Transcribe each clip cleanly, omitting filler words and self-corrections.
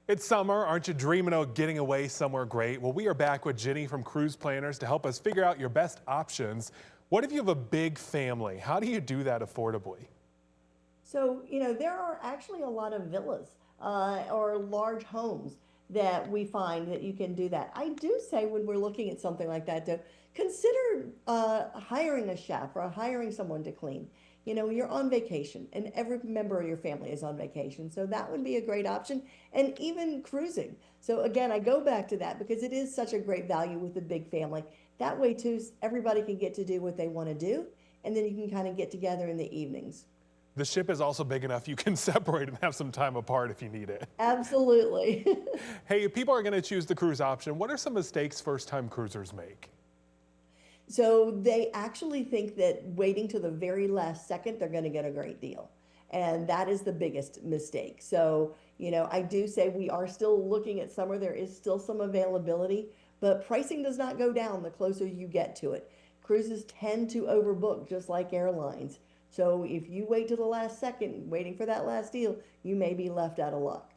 It's summer. Aren't you dreaming of getting away somewhere great? Well, we are back with Jenny from Cruise Planners to help us figure out your best options. What if you have a big family? How do you do that affordably? There are actually a lot of villas or large homes that we find that you can do that. I do say when we're looking at something like that, to consider hiring a chef or hiring someone to clean. You're on vacation and every member of your family is on vacation. So that would be a great option. And even cruising. So again, I go back to that because it is such a great value with a big family. That way too, everybody can get to do what they want to do. And then you can kind of get together in the evenings. The ship is also big enough you can separate and have some time apart if you need it. Absolutely. Hey, if people are going to choose the cruise option, what are some mistakes first-time cruisers make? So they actually think that waiting to the very last second, they're going to get a great deal. And that is the biggest mistake. I do say we are still looking at summer. There is still some availability, but pricing does not go down the closer you get to it. Cruises tend to overbook just like airlines. So if you wait to the last second, waiting for that last deal, you may be left out of luck.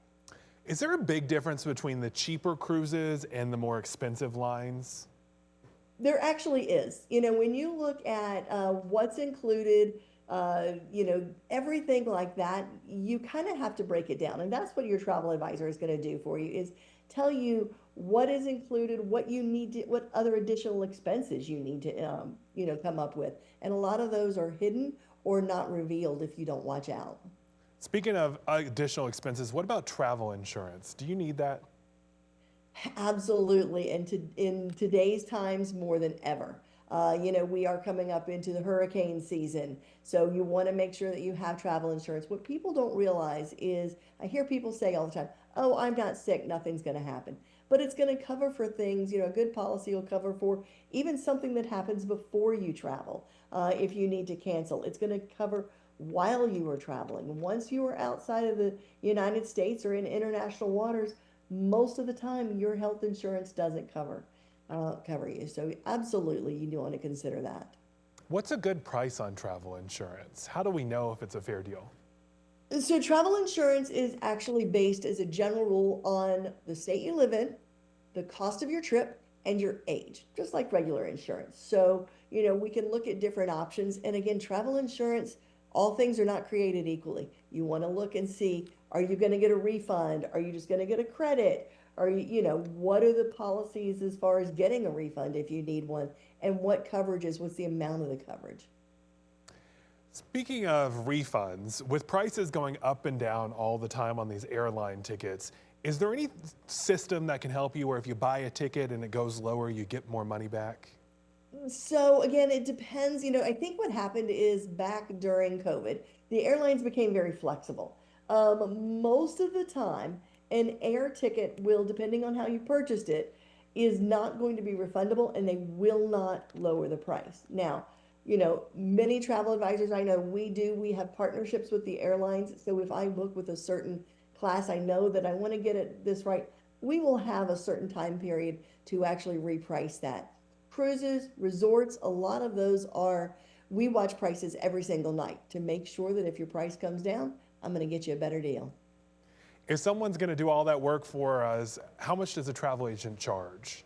Is there a big difference between the cheaper cruises and the more expensive lines? There actually is. When you look at what's included, everything like that, you kind of have to break it down. And that's what your travel advisor is going to do for you is tell you what is included, what you need to, what other additional expenses you need to, come up with. And a lot of those are hidden or not revealed if you don't watch out. Speaking of additional expenses, what about travel insurance? Do you need that? Absolutely. And in today's times more than ever. We are coming up into the hurricane season. So you want to make sure that you have travel insurance. What people don't realize is I hear people say all the time, oh, I'm not sick, nothing's going to happen. But it's going to cover for things, a good policy will cover for even something that happens before you travel. If you need to cancel, it's going to cover while you are traveling. Once you are outside of the United States or in international waters, most of the time your health insurance doesn't cover you. So absolutely, you do want to consider that. What's a good price on travel insurance? How do we know if it's a fair deal? So travel insurance is actually based as a general rule on the state you live in, the cost of your trip, and your age, just like regular insurance. We can look at different options. And again, travel insurance, all things are not created equally. You want to look and see, are you going to get a refund? Are you just going to get a credit? What are the policies as far as getting a refund if you need one? And what coverages, what's the amount of the coverage? Speaking of refunds, with prices going up and down all the time on these airline tickets, is there any system that can help you where if you buy a ticket and it goes lower, you get more money back? So again, it depends. I think what happened is back during COVID, the airlines became very flexible. Most of the time, an air ticket will, depending on how you purchased it, is not going to be refundable and they will not lower the price. Now, many travel advisors I know we have partnerships with the airlines. So if I book with a certain class, I know that I want to get this right. We will have a certain time period to actually reprice that. Cruises, resorts, a lot of those we watch prices every single night to make sure that if your price comes down, I'm going to get you a better deal. If someone's going to do all that work for us, how much does a travel agent charge?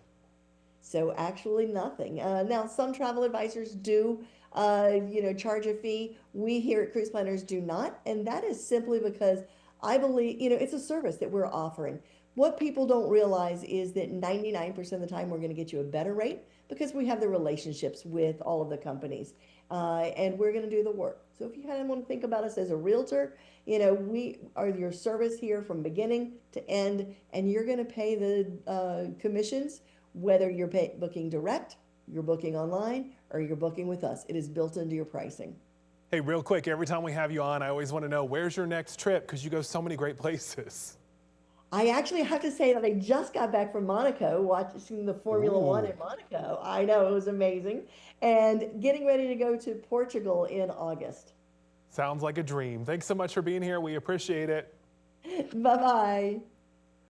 So actually nothing. Now some travel advisors do, charge a fee. We here at Cruise Planners do not, and that is simply because I believe, it's a service that we're offering. What people don't realize is that 99% of the time we're going to get you a better rate because we have the relationships with all of the companies, and we're going to do the work. So if you kind of want to think about us as a realtor, we are your service here from beginning to end, and you're going to pay the commissions whether you're booking direct, you're booking online, or you're booking with us. It is built into your pricing. Hey, real quick, every time we have you on, I always want to know where's your next trip because you go so many great places. I actually have to say that I just got back from Monaco, watching the Formula One Ooh, in Monaco. I know it was amazing. And getting ready to go to Portugal in August. sounds like a dream. Thanks so much for being here. We appreciate it. Bye bye.